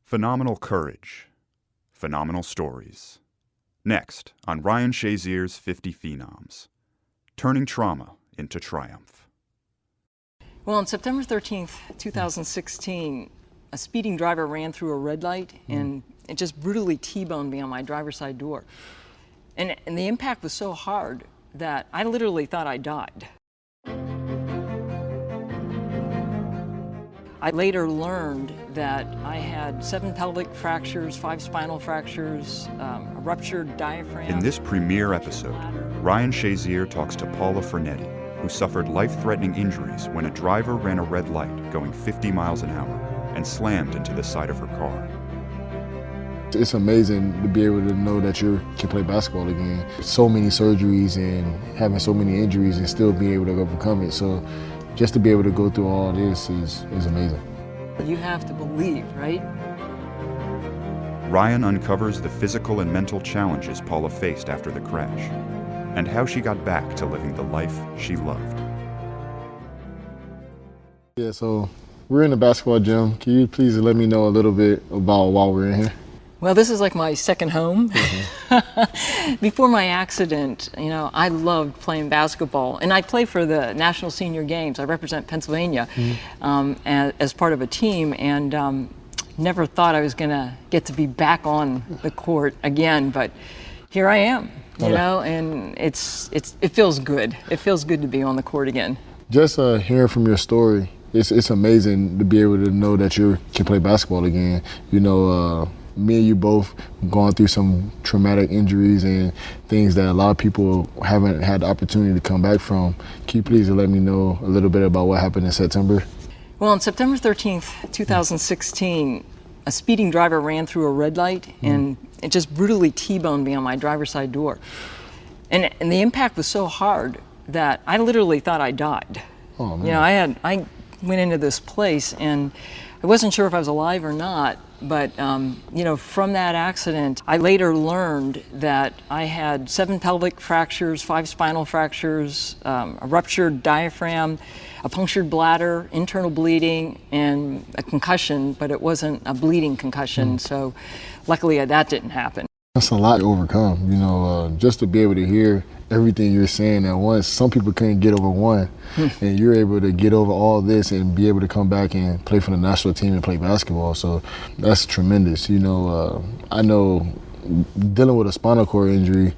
Phenomenal courage. Phenomenal stories. Next on Ryan Shazier's 50 Phenoms. Turning trauma into triumph. Well, on September 13th, 2016, a speeding driver ran through a red light and it just brutally T-boned me on my driver's side door. And the impact was so hard that I literally thought I died. I later learned that I had 7 pelvic fractures, 5 spinal fractures, a ruptured diaphragm. In this premiere episode, Ryan Shazier talks to Paula, who suffered life-threatening injuries when a driver ran a red light going 50 miles an hour and slammed into the side of her car. It's amazing to be able to know that you can play basketball again. So many surgeries and having so many injuries and still being able to overcome it. So just to be able to go through all this is amazing. You have to believe, right? Ryan uncovers the physical and mental challenges Paula faced after the crash and how she got back to living the life she loved. Yeah, so we're in the basketball gym. Can you please let me know a little bit about why we're in here? Well, this is like my second home. Before my accident, I loved playing basketball, and I play for the National Senior Games. I represent Pennsylvania as part of a team, and never thought I was going to get to be back on the court again, but here I am, and it feels good. It feels good to be on the court again. Just hearing from your story, it's amazing to be able to know that you can play basketball again. Me and you both gone through some traumatic injuries and things that a lot of people haven't had the opportunity to come back from. Can you please let me know a little bit about what happened in September? Well, on September 13th, 2016, a speeding driver ran through a red light and it just brutally T-boned me on my driver's side door. And the impact was so hard that I literally thought I died. Oh, man. I went into this place and I wasn't sure if I was alive or not, but from that accident, I later learned that I had 7 pelvic fractures, 5 spinal fractures, a ruptured diaphragm, a punctured bladder, internal bleeding, and a concussion, but it wasn't a bleeding concussion, so luckily that didn't happen. That's a lot to overcome, just to be able to hear everything you're saying at once. Some people couldn't get over one, and you're able to get over all this and be able to come back and play for the national team and play basketball. So that's tremendous. I know dealing with a spinal cord injury,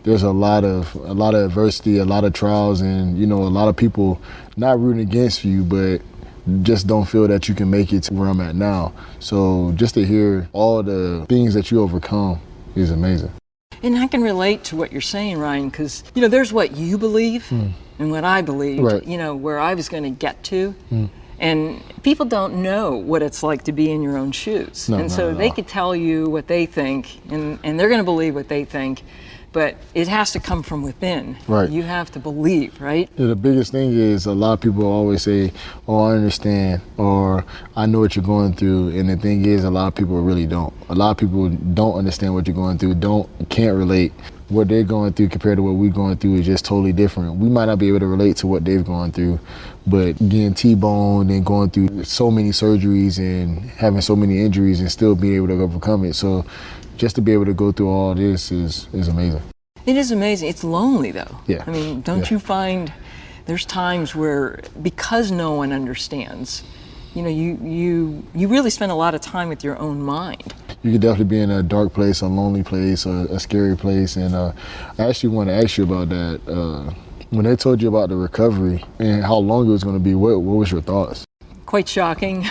there's a lot of adversity, a lot of trials, and a lot of people not rooting against you, but just don't feel that you can make it to where I'm at now. So just to hear all the things that you overcome is amazing. And I can relate to what you're saying, Ryan, because there's what you believe and what I believe, right. Where I was going to get to. And people don't know what it's like to be in your own shoes. So they could tell you what they think, and they're going to believe what they think, but it has to come from within. Right. You have to believe, right? Yeah, the biggest thing is a lot of people always say, oh, I understand, or I know what you're going through. And the thing is, a lot of people really don't. A lot of people don't understand what you're going through, can't relate. What they're going through compared to what we're going through is just totally different. We might not be able to relate to what they've gone through, but getting T-boned and going through so many surgeries and having so many injuries and still being able to overcome it. So just to be able to go through all this is amazing. It is amazing. It's lonely, though. Yeah. I mean, don't you find there's times where, because no one understands, you really spend a lot of time with your own mind. You could definitely be in a dark place, a lonely place, a scary place. And I actually want to ask you about that. When they told you about the recovery and how long it was going to be, what was your thoughts? Quite shocking,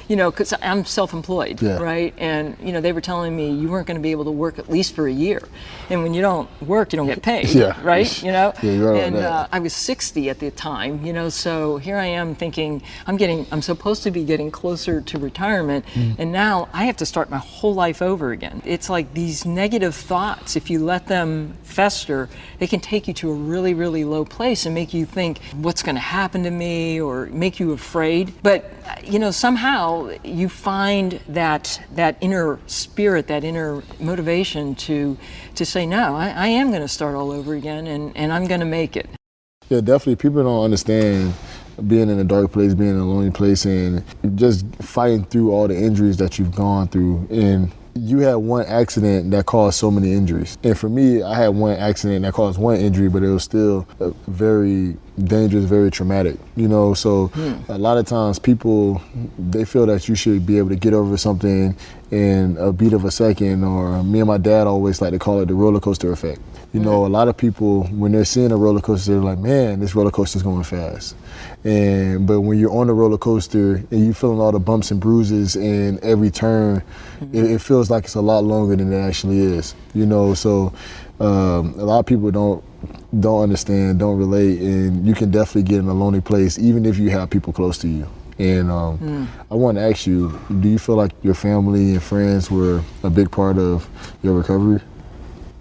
because I'm self-employed, right? And, they were telling me you weren't going to be able to work at least for a year. And when you don't work, you don't get paid, right? Yeah, you're right. And I was 60 at the time, so here I am thinking I'm supposed to be getting closer to retirement, and now I have to start my whole life over again. It's like these negative thoughts, if you let them fester, they can take you to a really, really low place and make you think, what's going to happen to me, or make you afraid. But somehow you find that inner spirit, that inner motivation to say, no, I am going to start all over again, and I'm going to make it. Yeah, definitely. People don't understand being in a dark place, being in a lonely place, and just fighting through all the injuries that you've gone through. And you had one accident that caused so many injuries. And for me, I had one accident that caused one injury, but it was still very dangerous, very traumatic, you know? So a lot of times people, they feel that you should be able to get over something in a beat of a second, or me and my dad always like to call it the roller coaster effect. You know, a lot of people, when they're seeing a roller coaster, they're like, man, this roller coaster's going fast. But when you're on the roller coaster and you're feeling all the bumps and bruises in every turn, it feels like it's a lot longer than it actually is. You know, so a lot of people don't understand, don't relate, and you can definitely get in a lonely place even if you have people close to you. And I want to ask you, do you feel like your family and friends were a big part of your recovery?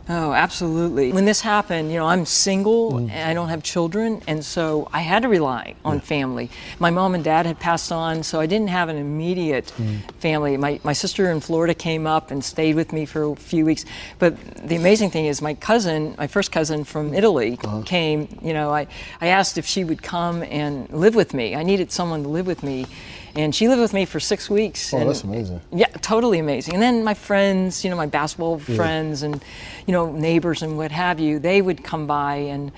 Oh, absolutely. When this happened, you know, I'm single and I don't have children, and so I had to rely on family. My mom and dad had passed on, so I didn't have an immediate family. My sister in Florida came up and stayed with me for a few weeks. But the amazing thing is my cousin, my first cousin from Italy came, you know, I asked if she would come and live with me. I needed someone to live with me. And she lived with me for 6 weeks. Oh, and, that's amazing. Yeah, totally amazing. And then my friends, you know, my basketball friends and, you know, neighbors and what have you, they would come by. And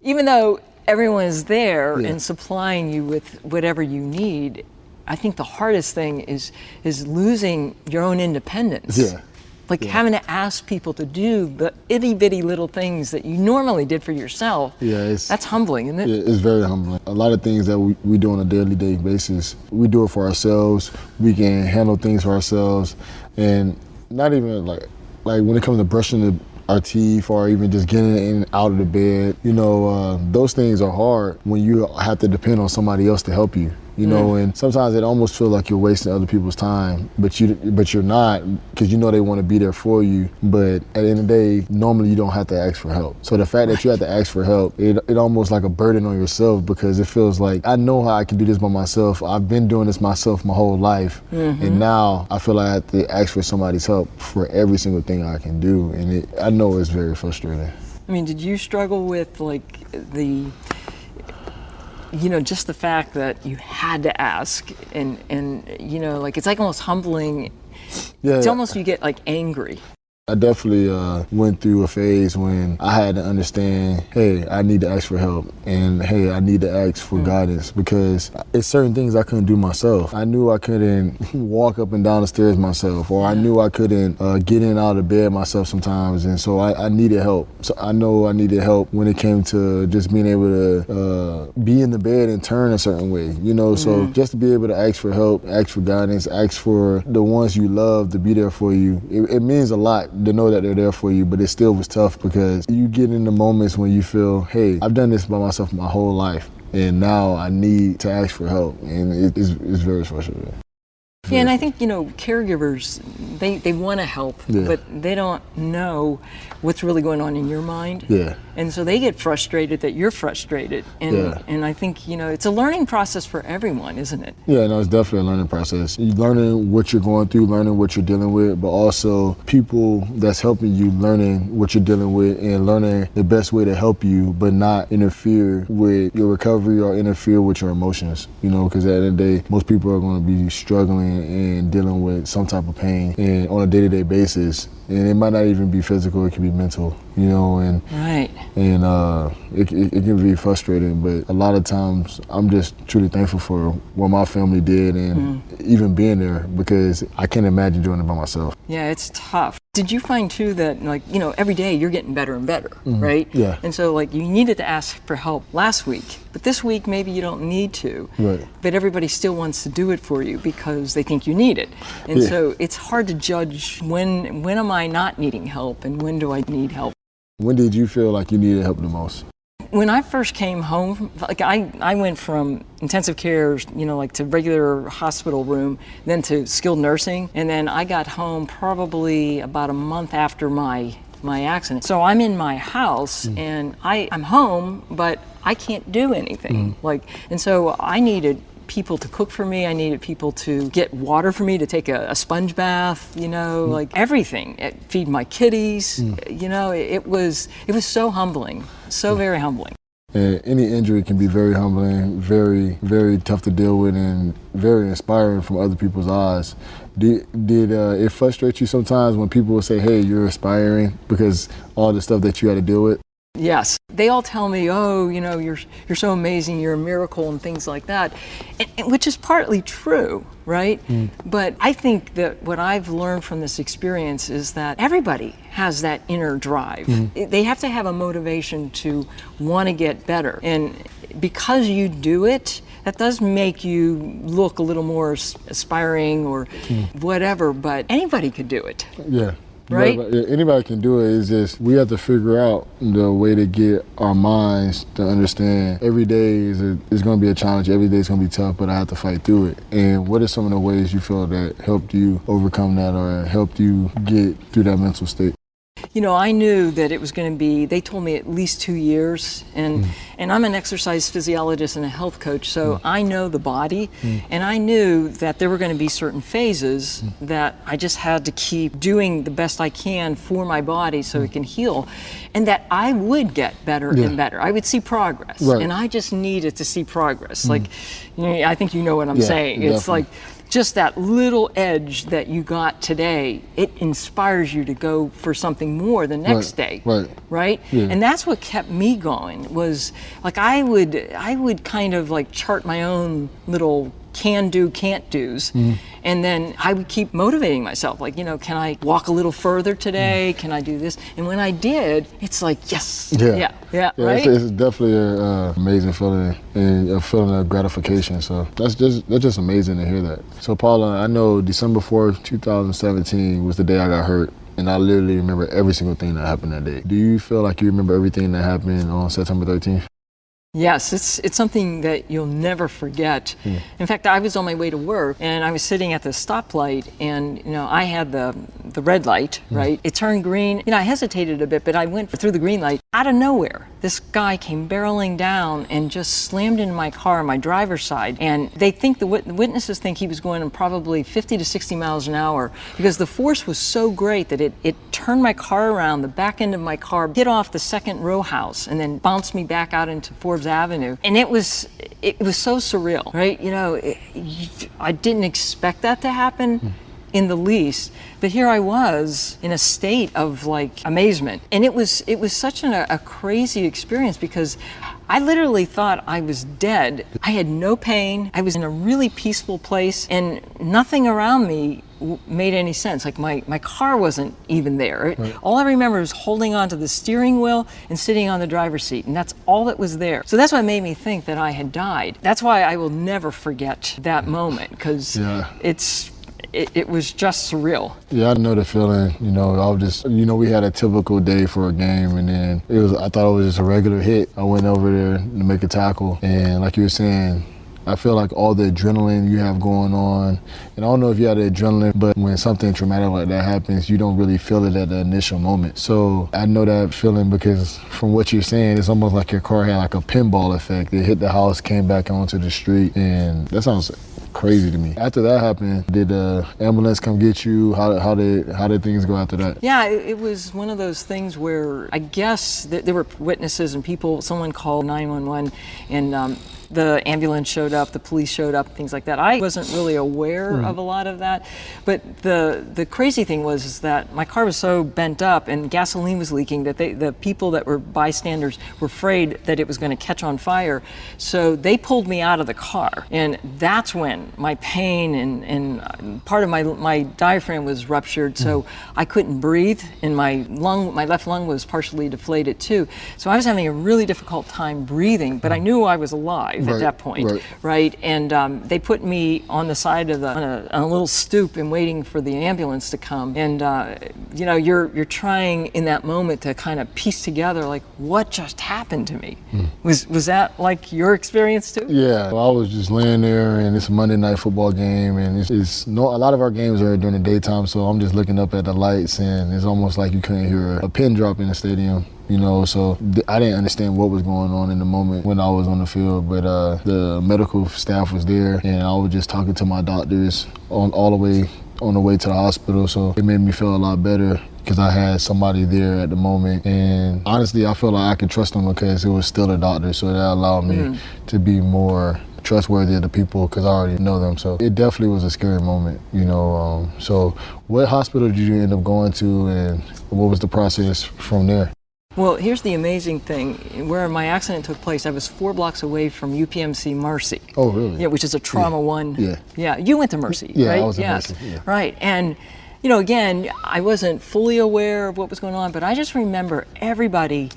even though everyone is there and supplying you with whatever you need, I think the hardest thing is losing your own independence. Yeah. Like having to ask people to do the itty bitty little things that you normally did for yourself. Yeah, that's humbling, isn't it? Yeah, it's very humbling. A lot of things that we do on a daily basis, we do it for ourselves. We can handle things for ourselves, and not even like when it comes to brushing our teeth or even just getting in and out of the bed. You know, those things are hard when you have to depend on somebody else to help you. You know, and sometimes it almost feels like you're wasting other people's time, but you're not, because you know they want to be there for you. But at the end of the day, normally you don't have to ask for help. So the fact that you have to ask for help, it almost like a burden on yourself, because it feels like, I know how I can do this by myself. I've been doing this myself my whole life, and now I feel like I have to ask for somebody's help for every single thing I can do, and I know it's very frustrating. I mean, did you struggle with like you know, just the fact that you had to ask, and you know, like it's like almost humbling. Yeah, it's almost you get like angry. I definitely went through a phase when I had to understand, hey, I need to ask for help, and hey, I need to ask for guidance, because it's certain things I couldn't do myself. I knew I couldn't walk up and down the stairs myself, or I knew I couldn't get in and out of bed myself sometimes, and so I needed help. So I know I needed help when it came to just being able to be in the bed and turn a certain way, you know, so just to be able to ask for help, ask for guidance, ask for the ones you love to be there for you, it means a lot to know that they're there for you, but it still was tough, because you get in the moments when you feel, hey, I've done this by myself my whole life, and now I need to ask for help, and it's very frustrating. Yeah, and I think, you know, caregivers, they want to help, but they don't know what's really going on in your mind. Yeah. And so they get frustrated that you're frustrated. And I think, you know, it's a learning process for everyone, isn't it? Yeah, no, it's definitely a learning process. You're learning what you're going through, learning what you're dealing with, but also people that's helping you learning what you're dealing with and learning the best way to help you, but not interfere with your recovery or interfere with your emotions, you know, because at the end of the day, most people are going to be struggling and dealing with some type of pain and on a day-to-day basis, and it might not even be physical, it can be mental, you know, and it can be frustrating, but a lot of times I'm just truly thankful for what my family did and even being there, because I can't imagine doing it by myself. Yeah, it's tough. Did you find too that, like, you know, every day you're getting better and better, right? Yeah. And so like you needed to ask for help last week, but this week maybe you don't need to. Right. But everybody still wants to do it for you because they think you need it. And so it's hard to judge when am I not needing help and when do I need help. When did you feel like you needed help the most? When I first came home, like I went from intensive care, you know, like to regular hospital room, then to skilled nursing, and then I got home probably about a month after my accident. So I'm in my house and I'm home, but I can't do anything. And so I needed people to cook for me. I needed people to get water for me, to take a sponge bath, you know, like everything. Feed my kitties, you know, it was so humbling, so very humbling. And any injury can be very humbling, very, very tough to deal with, and very inspiring from other people's eyes. Did it frustrate you sometimes when people will say, hey, you're aspiring because all the stuff that you had to deal with? Yes, they all tell me, oh, you're so amazing, you're a miracle and things like that, and which is partly true, right? But I think that what I've learned from this experience is that everybody has that inner drive. They have to have a motivation to want to get better, and because you do it, that does make you look a little more aspiring or whatever, but anybody could do it. Yeah. Right? Anybody can do it. It's just we have to figure out the way to get our minds to understand every day is going to be a challenge. Every day is going to be tough, but I have to fight through it. And what are some of the ways you feel that helped you overcome that or helped you get through that mental state? I knew that it was going to be, they told me at least 2 years, and I'm an exercise physiologist and a health coach, so I know the body, and I knew that there were going to be certain phases that I just had to keep doing the best I can for my body so it can heal, and that I would get better and better. I would see progress, and I just needed to see progress. Like, I think you know what I'm saying. It's like, just that little edge that you got today, it inspires you to go for something more the next day, right? Yeah. And that's what kept me going, was like I would kind of like chart my own little can do, can't do's. And then I would keep motivating myself, like, can I walk a little further today? Can I do this? And when I did, it's like, yes, yeah, right? It's definitely an amazing feeling and a feeling of gratification. So that's just amazing to hear that. So Paula, I know December 4th, 2017 was the day I got hurt. And I literally remember every single thing that happened that day. Do you feel like you remember everything that happened on September 13th? Yes, it's something that you'll never forget. In fact, I was on my way to work and I was sitting at the stoplight, and I had the red light, right? It turned green. I hesitated a bit, but I went through the green light. Out of nowhere, this guy came barreling down and just slammed into my car on my driver's side. And they think the witnesses think he was going probably 50 to 60 miles an hour because the force was so great that it turned my car around, the back end of my car hit off the second row house and then bounced me back out into Forbes Avenue. And it was so surreal, right? I didn't expect that to happen in the least, but here I was in a state of like amazement. And it was such a crazy experience because I literally thought I was dead. I had no pain. I was in a really peaceful place and nothing around me made any sense. Like my car wasn't even there. Right. All I remember was holding onto the steering wheel and sitting on the driver's seat, and that's all that was there. So that's what made me think that I had died. That's why I will never forget that moment, because it was just surreal. Yeah, I know the feeling. I was just, we had a typical day for a game, and then I thought it was just a regular hit. I went over there to make a tackle, and like you were saying, I feel like all the adrenaline you have going on, and I don't know if you had the adrenaline, but when something traumatic like that happens, you don't really feel it at the initial moment. So I know that feeling because from what you're saying, it's almost like your car had like a pinball effect. It hit the house, came back onto the street, and that sounds crazy to me. After that happened, did the ambulance come get you? How did things go after that? Yeah, it was one of those things where I guess there were witnesses and people. Someone called 911, and the ambulance showed up, the police showed up, things like that. I wasn't really aware of a lot of that, but the crazy thing was that my car was so bent up and gasoline was leaking that the people that were bystanders were afraid that it was going to catch on fire. So they pulled me out of the car, and that's when my pain and part of my diaphragm was ruptured, so I couldn't breathe, and my left lung was partially deflated too. So I was having a really difficult time breathing, but I knew I was alive. At that point, right? And they put me on the side of on a little stoop and waiting for the ambulance to come. And you're trying in that moment to kind of piece together like what just happened to me. Was that like your experience too? Yeah, well, I was just laying there, and it's a Monday night football game, and a lot of our games are during the daytime, so I'm just looking up at the lights, and it's almost like you couldn't hear a pin drop in the stadium. So I didn't understand what was going on in the moment when I was on the field, but the medical staff was there, and I was just talking to my doctors all the way on the way to the hospital, so it made me feel a lot better because I had somebody there at the moment. And honestly, I feel like I could trust them because it was still a doctor, so that allowed me to be more trustworthy of the people because I already know them. So it definitely was a scary moment, you know. So what hospital did you end up going to, and what was the process from there? Well, here's the amazing thing. Where my accident took place, I was 4 blocks away from UPMC Mercy. Oh, really? Yeah, which is a trauma one. Yeah. Yeah, you went to Mercy, Yeah, right? I was in Yes. Mercy. Yeah. Right, and you know, again, I wasn't fully aware of what was going on, but I just remember everybody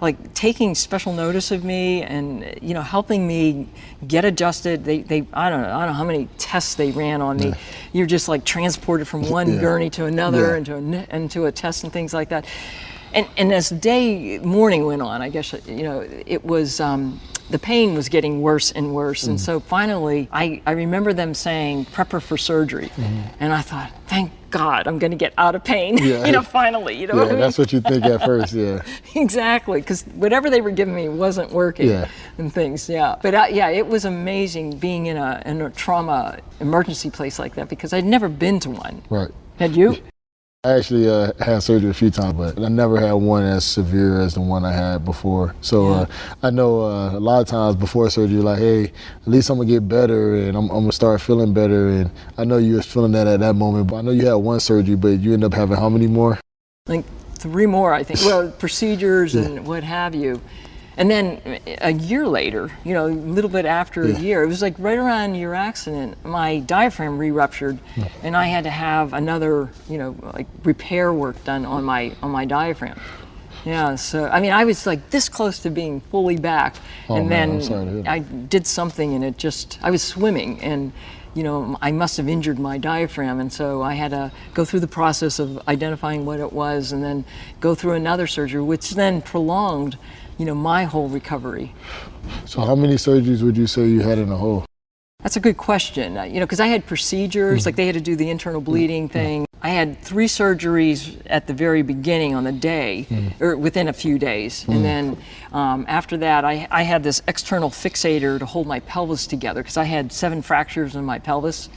like taking special notice of me and, you know, helping me get adjusted. They I don't know how many tests they ran on me. Yeah. You're just like transported from one gurney to another Yeah. into a test and things like that. And as morning went on, I guess, you know, it was, the pain was getting worse and worse. And so finally, I remember them saying, prep her for surgery. And I thought, thank God, I'm gonna get out of pain, Yeah. you know, finally, you know what I mean? That's what you think at first, yeah. Exactly, because whatever they were giving me wasn't working and things, But yeah, it was amazing being in a trauma emergency place like that because I'd never been to one. Right. Had you? I actually had surgery a few times, but I never had one as severe as the one I had before. So I know a lot of times before surgery, you're like, hey, at least I'm gonna get better and I'm gonna start feeling better. And I know you was feeling that at that moment, but I know you had one surgery, but you end up having how many more? Like 3 more, I think. Well, procedures and what have you. And then a year later, you know, a little bit after a year, it was like right around your accident, my diaphragm re-ruptured and I had to have another, you know, like repair work done on my diaphragm. Yeah, so I mean, I was like this close to being fully back. Oh, and man, then I'm sorry to hear that. I did something and I was swimming and you know, I must have injured my diaphragm, and so I had to go through the process of identifying what it was and then go through another surgery, which then prolonged, you know, my whole recovery. So how many surgeries would you say you had in a whole? That's a good question. You know, because I had procedures, like they had to do the internal bleeding thing. I had 3 surgeries at the very beginning on the day, or within a few days. And then after that, I had this external fixator to hold my pelvis together because I had 7 fractures in my pelvis.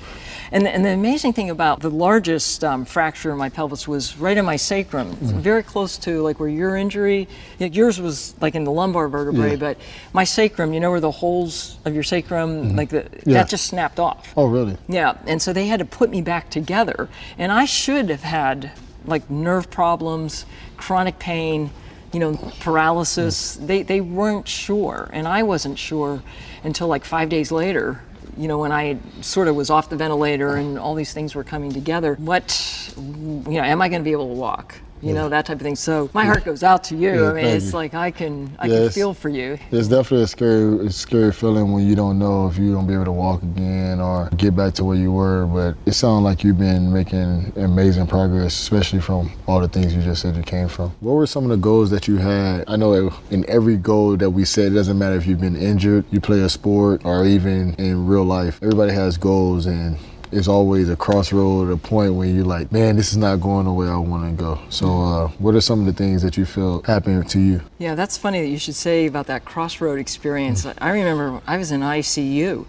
And the amazing thing about the largest fracture in my pelvis was right in my sacrum, very close to like where your injury, yours was like in the lumbar vertebrae, but my sacrum, you know where the holes of your sacrum, like that just snapped off. Oh, really? Yeah, and so they had to put me back together. And I should have had like nerve problems, chronic pain, you know, paralysis. They weren't sure, and I wasn't sure until like 5 days later, you know, when I sort of was off the ventilator and all these things were coming together. You know, am I going to be able to walk? You know, that type of thing. So my heart goes out to you. Yeah, I mean, it's like I can feel for you. It's definitely a scary feeling when you don't know if you're going to be able to walk again or get back to where you were. But it sounds like you've been making amazing progress, especially from all the things you just said you came from. What were some of the goals that you had? I know in every goal that we set, it doesn't matter if you've been injured, you play a sport, or even in real life. Everybody has goals, and it's always a crossroad, a point where you're like, man, this is not going the way I want to go. So what are some of the things that you feel happened to you? Yeah, that's funny that you should say about that crossroad experience. I remember I was in ICU,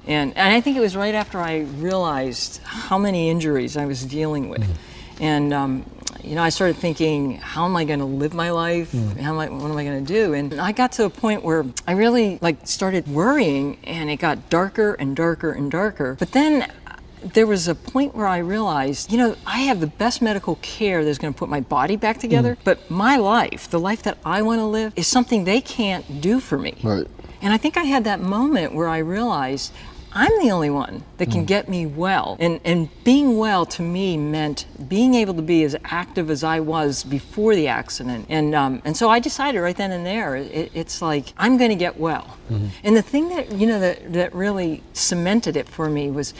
and I think it was right after I realized how many injuries I was dealing with. And you know, I started thinking, how am I going to live my life? What am I going to do? And I got to a point where I really started worrying, and it got darker and darker and darker. But then there was a point where I realized, you know, I have the best medical care that's going to put my body back together, but my life, the life that I want to live, is something they can't do for me. Right. And I think I had that moment where I realized I'm the only one that can get me well. And being well to me meant being able to be as active as I was before the accident. And so I decided right then and there, it's like, I'm going to get well. And the thing that, you know, that really cemented it for me was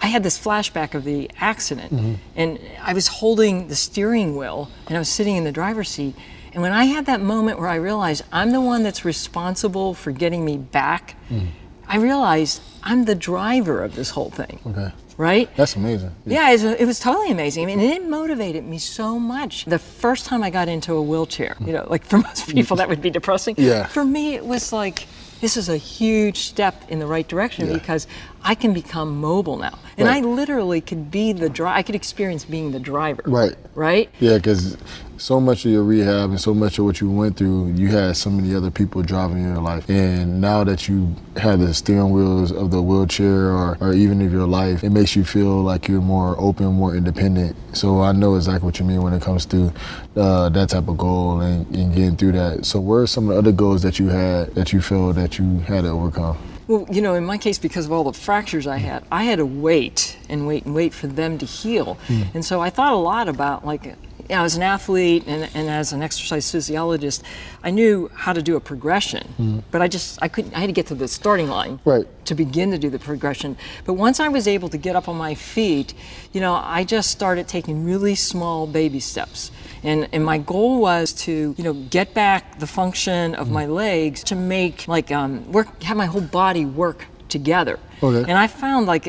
I had this flashback of the accident, and I was holding the steering wheel and I was sitting in the driver's seat. And when I had that moment where I realized I'm the one that's responsible for getting me back, I realized I'm the driver of this whole thing. Okay. Right? That's amazing. Yeah, it was totally amazing. I mean, it motivated me so much. The first time I got into a wheelchair, you know, like for most people that would be depressing. Yeah. For me, it was like, this is a huge step in the right direction because I can become mobile now. And Right. I literally could be I could experience being the driver. Right. Right? Yeah, because so much of your rehab and so much of what you went through, you had so many other people driving your life. And now that you have the steering wheels of the wheelchair or even of your life, it makes you feel like you're more open, more independent. So I know exactly what you mean when it comes to that type of goal and getting through that. So what are some of the other goals that you had that you feel that you had to overcome? Well, you know, in my case, because of all the fractures I had to wait and wait and wait for them to heal. And so I thought a lot about, like, you know, as an athlete and as an exercise physiologist, I knew how to do a progression, but I had to get to the starting line Right. to begin to do the progression. But once I was able to get up on my feet, you know, I just started taking really small baby steps. And my goal was to, you know, get back the function of my legs to make, like, have my whole body work together. Okay. And I found, like,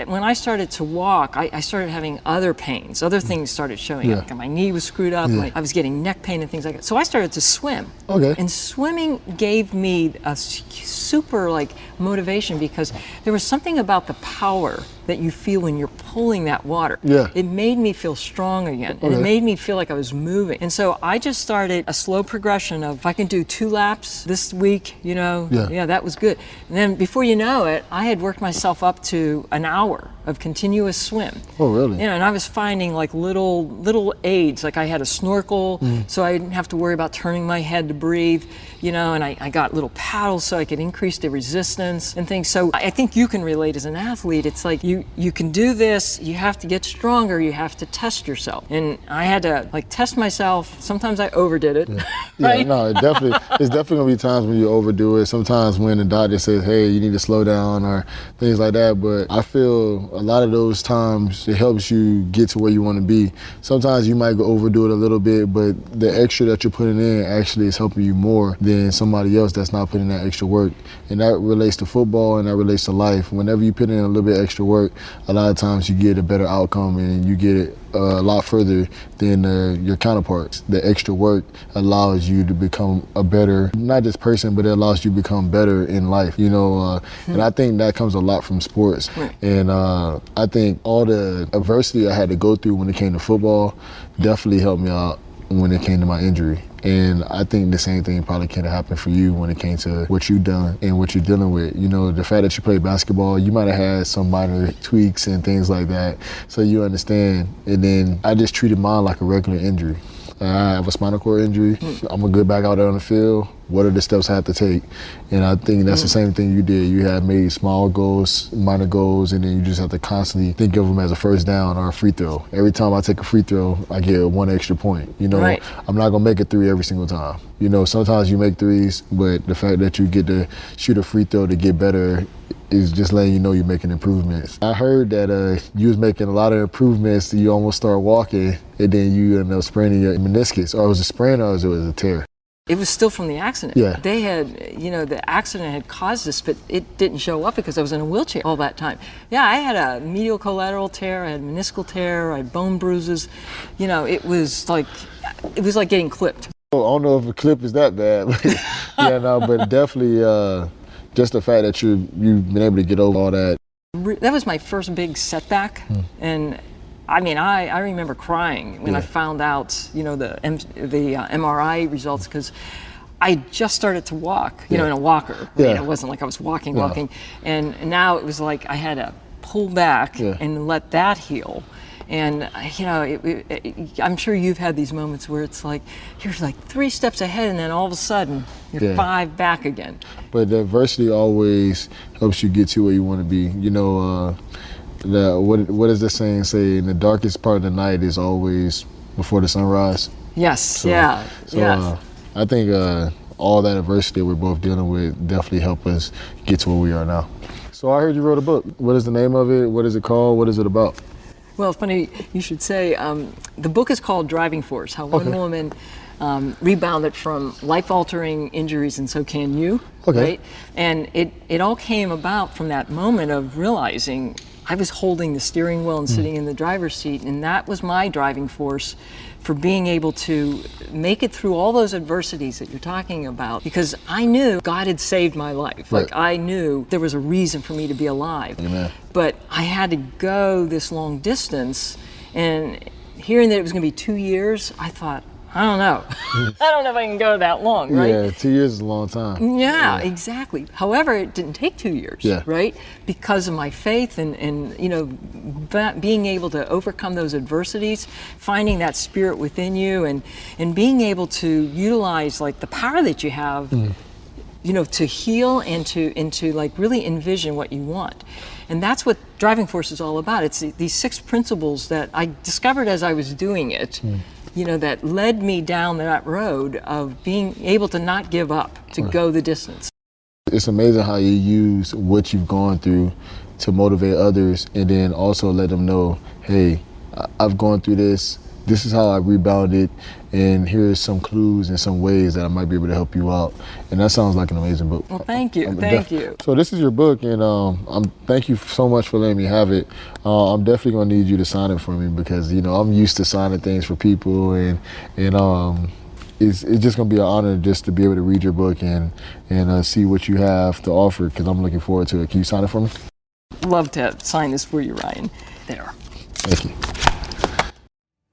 when I started to walk, I started having other pains. Other things started showing up. My knee was screwed up. Yeah. I was getting neck pain and things like that. So I started to swim. Okay. And swimming gave me a super, like, motivation, because there was something about the power that you feel when you're pulling that water. Yeah. It made me feel strong again. And Okay. it made me feel like I was moving. And so I just started a slow progression of, if I can do 2 laps this week, you know, Yeah. that was good. And then before you know it, I had worked myself up to an hour of continuous swim. Oh, really? You know, and I was finding, like, little aids. Like, I had a snorkel, so I didn't have to worry about turning my head to breathe, you know, and I got little paddles so I could increase the resistance and things. So I think you can relate as an athlete. It's like, you can do this, you have to get stronger, you have to test yourself. And I had to, like, test myself. Sometimes I overdid it. Yeah, Right? no, it's definitely gonna be times when you overdo it. Sometimes when the doctor says, "Hey, you need to slow down," or things like that. But I feel a lot of those times it helps you get to where you want to be. Sometimes you might go overdo it a little bit, but the extra that you're putting in actually is helping you more than somebody else that's not putting that extra work. And that relates to football and that relates to life. Whenever you put in a little bit extra work, a lot of times you get a better outcome and you get it a lot further than your counterparts. The extra work allows you to become a better, not just person, but it allows you to become better in life, you know, and I think that comes a lot from sports. Right. And I think all the adversity I had to go through when it came to football definitely helped me out when it came to my injury. And I think the same thing probably can happen for you when it came to what you've done and what you're dealing with. You know, the fact that you play basketball, you might have had some minor tweaks and things like that, so you understand. And then I just treated mine like a regular injury. I have a spinal cord injury. I'm gonna get back out there on the field. What are the steps I have to take? And I think that's the same thing you did. You had made small goals, minor goals, and then you just have to constantly think of them as a first down or a free throw. Every time I take a free throw, I get 1 extra point. You know, Right. I'm not gonna make a 3 every single time. You know, sometimes you make 3s, but the fact that you get to shoot a free throw to get better is just letting you know you're making improvements. I heard that you was making a lot of improvements. You almost start walking, and then you end up spraining your meniscus. Or was it a sprain or was it a tear? It was still from the accident. Yeah. They had, you know, the accident had caused this, but it didn't show up because I was in a wheelchair all that time. Yeah, I had a medial collateral tear, I had meniscal tear, I had bone bruises. You know, it was like getting clipped. I don't know if a clip is that bad. Yeah, no, but definitely just the fact that you've been able to get over all that. That was my first big setback, and I mean, I remember crying when I found out, you know, the MRI results, because I just started to walk, you know, in a walker. I mean, it wasn't like I was walking, and now it was like I had to pull back and let that heal. And, you know, I'm sure you've had these moments where it's like, you're like 3 steps ahead and then all of a sudden you're 5 back again. But the adversity always helps you get to where you want to be. You know, what does the saying say? In the darkest part of the night is always before the sunrise. Yes, So yes. I think all that adversity we're both dealing with definitely helped us get to where we are now. So I heard you wrote a book. What is the name of it? What is it called? What is it about? Well, it's funny you should say, the book is called Driving Force, How One Woman Rebounded from Life-Altering Injuries and So Can You, right? And it all came about from that moment of realizing I was holding the steering wheel and sitting in the driver's seat, and that was my driving force for being able to make it through all those adversities that you're talking about, because I knew God had saved my life. Right. Like, I knew there was a reason for me to be alive. Amen. But I had to go this long distance, and hearing that it was going to be 2 years, I thought, I don't know. I don't know if I can go that long, right? Yeah, 2 years is a long time. Yeah, exactly. However, it didn't take 2 years, Yeah. right? Because of my faith and you know, being able to overcome those adversities, finding that spirit within you, and being able to utilize like the power that you have, you know, to heal and to like really envision what you want. And that's what Driving Force is all about. It's these 6 principles that I discovered as I was doing it. You know, that led me down that road of being able to not give up, to go the distance. It's amazing how you use what you've gone through to motivate others, and then also let them know, hey, I've gone through this. This is how I rebounded, and here's some clues and some ways that I might be able to help you out. And that sounds like an amazing book. Well, thank you, thank you. So this is your book, and thank you so much for letting me have it. I'm definitely gonna need you to sign it for me, because you know I'm used to signing things for people, and it's just gonna be an honor just to be able to read your book and see what you have to offer, because I'm looking forward to it. Can you sign it for me? Love to sign this for you, Ryan. There. Thank you.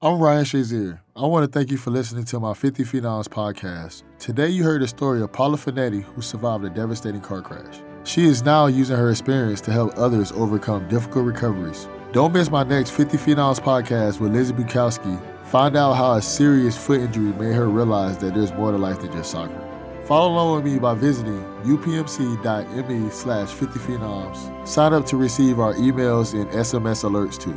I'm Ryan Shazier. I want to thank you for listening to my 50 Phenoms podcast. Today you heard the story of Paula Finetti, who survived a devastating car crash. She is now using her experience to help others overcome difficult recoveries. Don't miss my next 50 Phenoms podcast with Lizzie Bukowski. Find out how a serious foot injury made her realize that there's more to life than just soccer. Follow along with me by visiting upmc.me/50phenoms. Sign up to receive our emails and SMS alerts too.